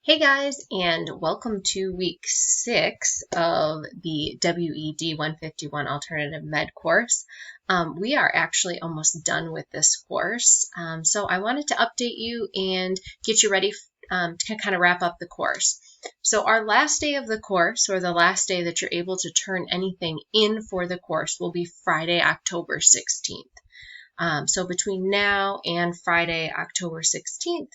Hey guys, and welcome to week 6 of the WED 151 Alternative Med course. We are actually almost done with this course, so I wanted to update you and get you ready to kind of wrap up the course. So our last day of the course, or the last day that you're able to turn anything in for the course, will be Friday, October 16th. So between now and Friday, October 16th,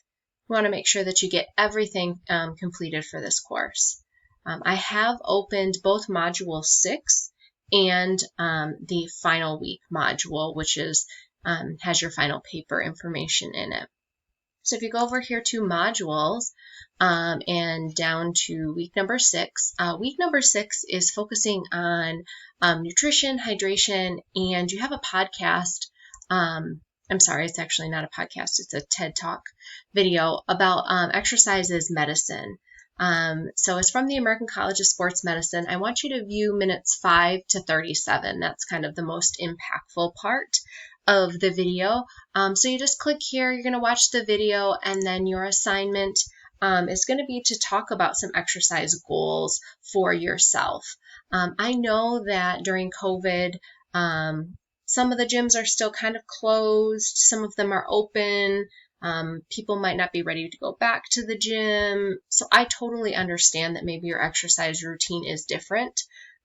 we want to make sure that you get everything completed for this course. I have opened both Module 6 and the final week module, which is has your final paper information in it. So if you go over here to modules and down to week number 6, week number 6 is focusing on nutrition, hydration, and you have a podcast. I'm sorry, it's actually not a podcast, it's a TED Talk video about exercise is medicine. So it's from the American College of Sports Medicine. I want you to view minutes 5 to 37. That's kind of the most impactful part of the video. So you just click here, you're going to watch the video, and then your assignment is going to be to talk about some exercise goals for yourself. I know that during COVID, some of the gyms are still kind of closed. Some of them are open. People might not be ready to go back to the gym. So I totally understand that maybe your exercise routine is different.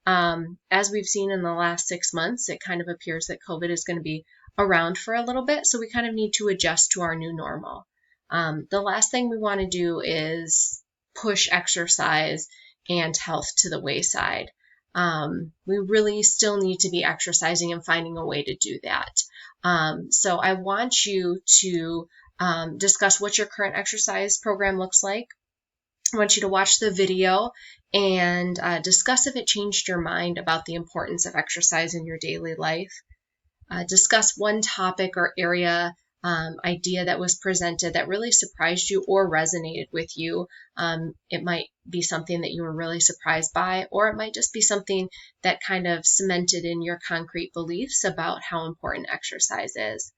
As we've seen in the last 6 months, it kind of appears that COVID is going to be around for a little bit. So we kind of need to adjust to our new normal. The last thing we want to do is push exercise and health to the wayside. We really still need to be exercising and finding a way to do that. So I want you to discuss what your current exercise program looks like. I want you to watch the video and discuss if it changed your mind about the importance of exercise in your daily life. Discuss one topic or area idea that was presented that really surprised you or resonated with you. It might be something that you were really surprised by, or it might just be something that kind of cemented in your concrete beliefs about how important exercise is.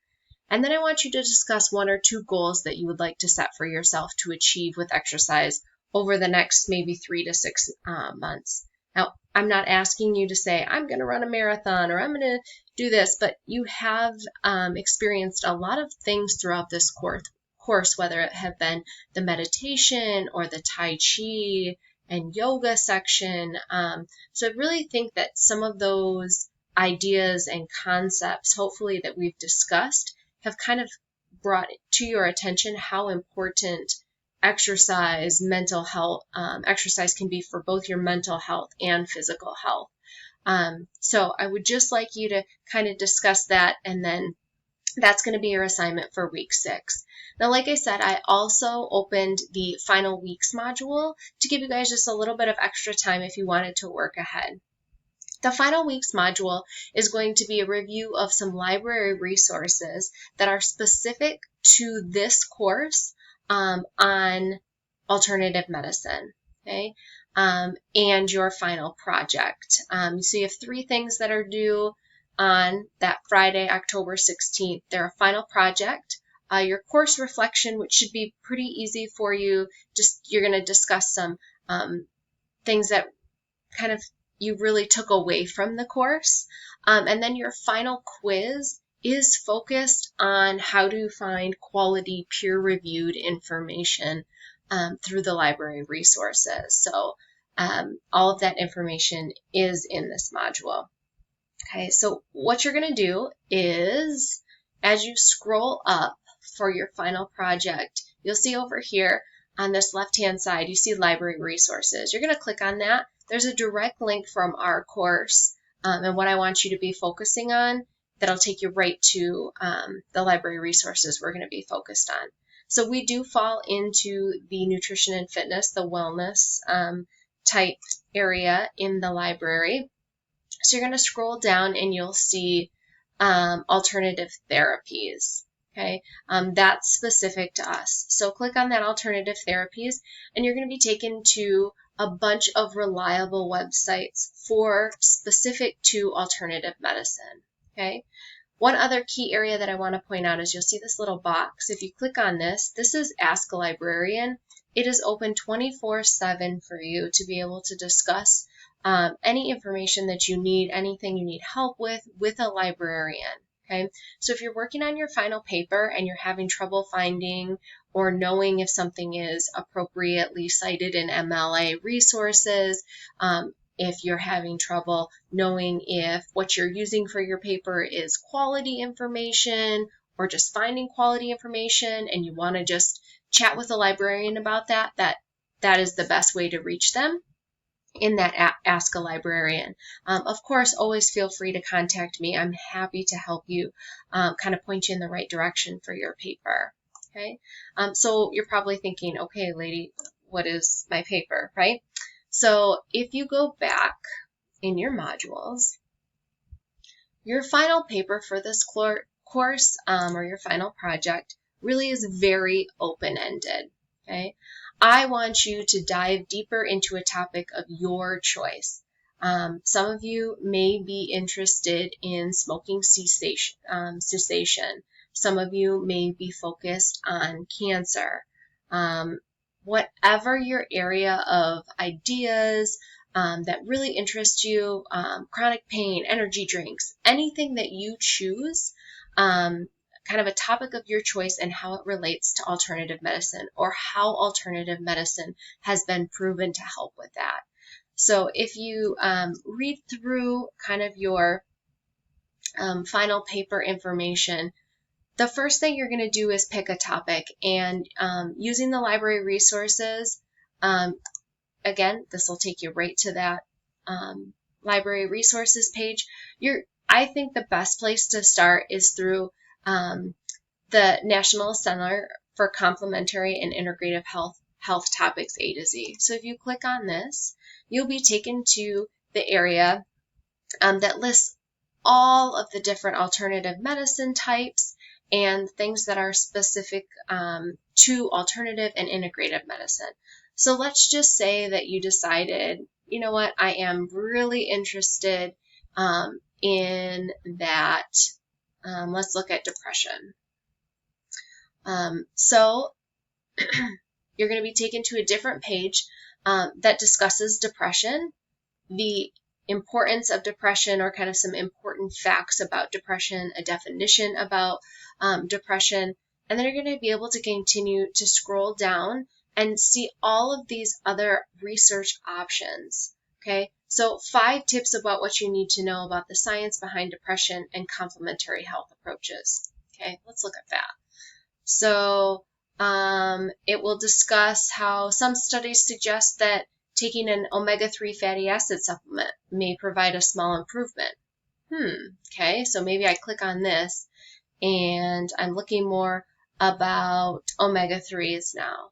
And then I want you to discuss 1 or 2 goals that you would like to set for yourself to achieve with exercise over the next maybe 3 to 6 months. Now, I'm not asking you to say, I'm going to run a marathon or I'm going to do this, but you have experienced a lot of things throughout this course, whether it have been the meditation or the Tai Chi and yoga section. So I really think that some of those ideas and concepts, hopefully that we've discussed, have kind of brought to your attention how important exercise, mental health, exercise can be for both your mental health and physical health. So I would just like you to kind of discuss that, and then that's going to be your assignment for week 6. Now, like I said, I also opened the final weeks module to give you guys just a little bit of extra time if you wanted to work ahead. The final weeks module is going to be a review of some library resources that are specific to this course on alternative medicine, okay, and your final project. So you have 3 things that are due on that Friday, October 16th. They're a final project, your course reflection, which should be pretty easy for you. Just you're going to discuss some things that kind of you really took away from the course. And then your final quiz is focused on how to find quality peer-reviewed information through the library resources. So all of that information is in this module. Okay, so what you're going to do is, as you scroll up for your final project, you'll see over here on this left-hand side, you see library resources. You're going to click on that. There's a direct link from our course and what I want you to be focusing on that'll take you right to the library resources we're going to be focused on. So we do fall into the nutrition and fitness, the wellness type area in the library. So you're going to scroll down and you'll see alternative therapies. Okay, that's specific to us. So click on that alternative therapies and you're going to be taken to a bunch of reliable websites for specific to alternative medicine. Okay. One other key area that I want to point out is you'll see this little box. If you click on this, this is Ask a Librarian. It is open 24/7 for you to be able to discuss any information that you need, anything you need help with a librarian. Okay, so if you're working on your final paper and you're having trouble finding or knowing if something is appropriately cited in MLA resources, if you're having trouble knowing if what you're using for your paper is quality information or just finding quality information and you want to just chat with a librarian about that is the best way to reach them in that Ask a Librarian. Of course, always feel free to contact me. I'm happy to help you kind of point you in the right direction for your paper. Okay, so you're probably thinking, okay, lady, what is my paper, right? So if you go back in your modules, your final paper for this course or your final project really is very open-ended. Okay, I want you to dive deeper into a topic of your choice. Some of you may be interested in smoking cessation. Some of you may be focused on cancer. Whatever your area of ideas that really interests you, chronic pain, energy drinks, anything that you choose, kind of a topic of your choice and how it relates to alternative medicine or how alternative medicine has been proven to help with that. So if you read through kind of your final paper information, the first thing you're going to do is pick a topic, and using the library resources, again, this will take you right to that library resources page. I think the best place to start is through the National Center for Complementary and Integrative Health Topics A to Z. So if you click on this, you'll be taken to the area that lists all of the different alternative medicine types and things that are specific to alternative and integrative medicine. So let's just say that you decided, you know what, I am really interested in that. Let's look at depression. So you're going to be taken to a different page that discusses depression, the importance of depression, or kind of some important facts about depression, a definition about depression, and then you're going to be able to continue to scroll down and see all of these other research options. Okay, so 5 tips about what you need to know about the science behind depression and complementary health approaches. Okay, let's look at that. So it will discuss how some studies suggest that taking an omega-3 fatty acid supplement may provide a small improvement. Okay, so maybe I click on this and I'm looking more about omega-3s now.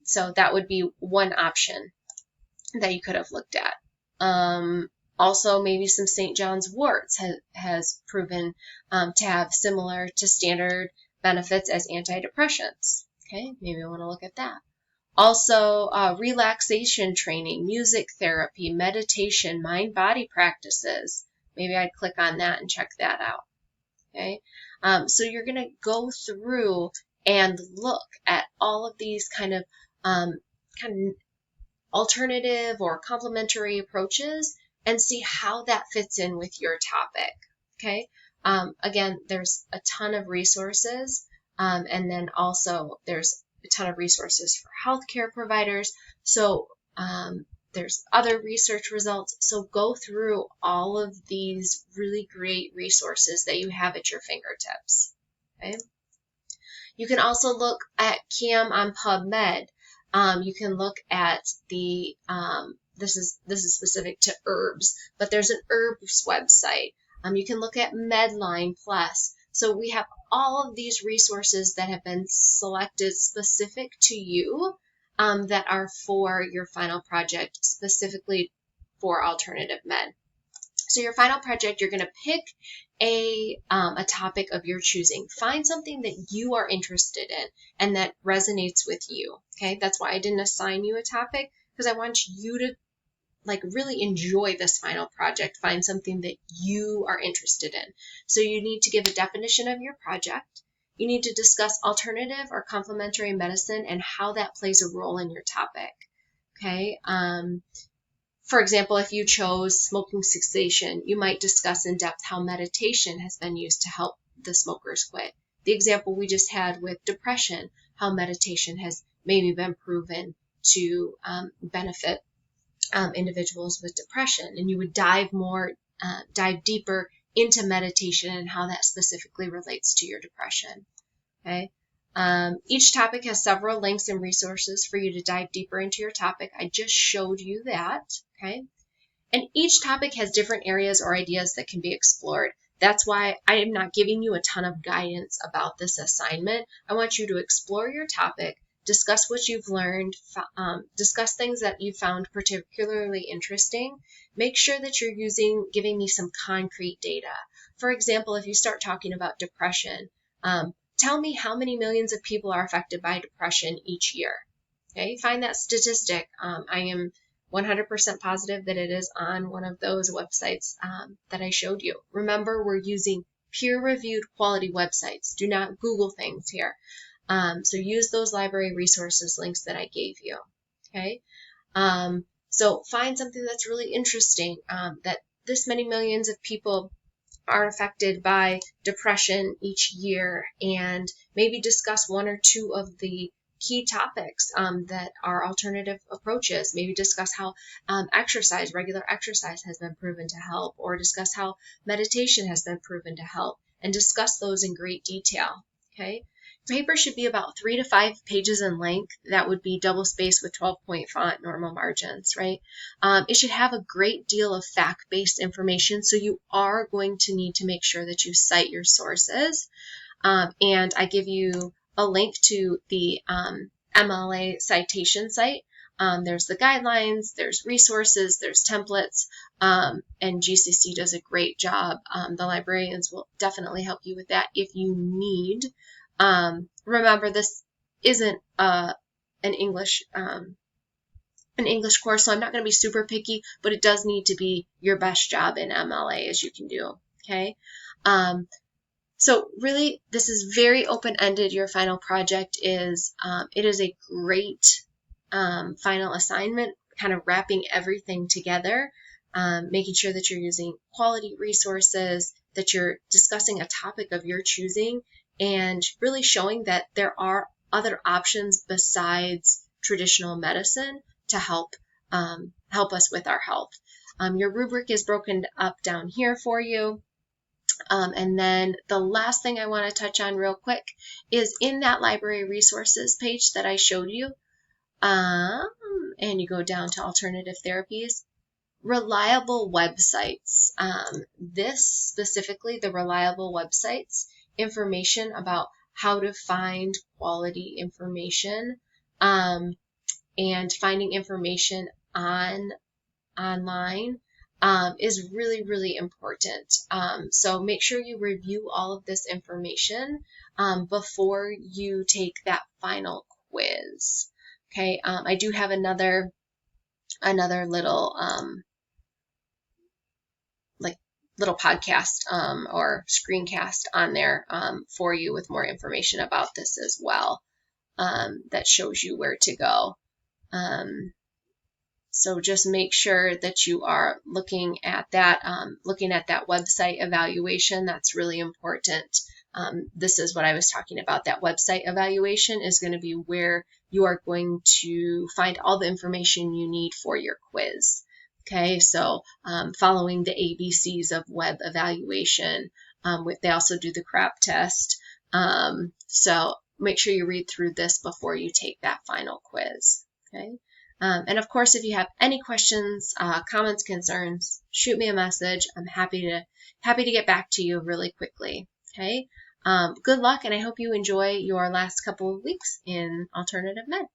So that would be one option that you could have looked at. Also, maybe some St. John's worts has proven to have similar to standard benefits as antidepressants. Okay, maybe I want to look at that. Also, relaxation training, music therapy, meditation, mind-body practices. Maybe I'd click on that and check that out. Okay, so you're going to go through and look at all of these kind of alternative or complementary approaches and see how that fits in with your topic. Okay, again, there's a ton of resources, and then also there's a ton of resources for healthcare providers. So there's other research results. So go through all of these really great resources that you have at your fingertips. Okay. You can also look at CAM on PubMed. You can look at the this is specific to herbs, but there's an herbs website. You can look at Medline Plus. So we have all of these resources that have been selected specific to you that are for your final project, specifically for alternative med. So your final project, you're going to pick a topic of your choosing. Find something that you are interested in and that resonates with you. Okay, that's why I didn't assign you a topic, because I want you to really enjoy this final project. Find something that you are interested in. So you need to give a definition of your project, You need to discuss alternative or complementary medicine and how that plays a role in your topic. Okay. For example, if you chose smoking cessation, you might discuss in depth how meditation has been used to help the smokers quit. The example we just had with depression, how meditation has maybe been proven to benefit individuals with depression. And you would dive deeper into meditation and how that specifically relates to your depression. Okay. Each topic has several links and resources for you to dive deeper into your topic. I just showed you that. Okay. And each topic has different areas or ideas that can be explored. That's why I am not giving you a ton of guidance about this assignment. I want you to explore your topic, discuss what you've learned, discuss things that you found particularly interesting. Make sure that you're giving me some concrete data. For example, if you start talking about depression, tell me how many millions of people are affected by depression each year. Okay, find that statistic. I am 100% positive that it is on one of those websites that I showed you. Remember, we're using peer-reviewed quality websites. Do not Google things here. So use those library resources links that I gave you. Okay. So find something that's really interesting, that this many millions of people are affected by depression each year, and maybe discuss one or two of the key topics that are alternative approaches. Maybe discuss how regular exercise has been proven to help, or discuss how meditation has been proven to help, and discuss those in great detail. Okay. Paper should be about 3 to 5 pages in length. That would be double spaced with 12-point font, normal margins, right? It should have a great deal of fact-based information, so you are going to need to make sure that you cite your sources. And I give you a link to the MLA citation site. There's the guidelines, there's resources, there's templates, and GCC does a great job. The librarians will definitely help you with that if you need. Remember, this isn't an English course, so I'm not going to be super picky, but it does need to be your best job in MLA as you can do. Okay. So really, this is very open-ended. Your final project is, it is a great final assignment, kind of wrapping everything together, making sure that you're using quality resources, that you're discussing a topic of your choosing, and really showing that there are other options besides traditional medicine to help us with our health. Your rubric is broken up down here for you. And then the last thing I want to touch on real quick is in that library resources page that I showed you, and you go down to alternative therapies, reliable websites. This specifically, the reliable websites, information about how to find quality information, and finding information online is really, really important. So make sure you review all of this information before you take that final quiz. Okay, I do have another little little podcast or screencast on there for you with more information about this as well, that shows you where to go. So just make sure that you are looking at that website evaluation. That's really important. This is what I was talking about. That website evaluation is going to be where you are going to find all the information you need for your quiz. Okay, so following the ABCs of web evaluation. They also do the CRAP test. So make sure you read through this before you take that final quiz. Okay. And of course, if you have any questions, comments, concerns, shoot me a message. I'm happy to get back to you really quickly. Okay. Good luck, and I hope you enjoy your last couple of weeks in alternative med.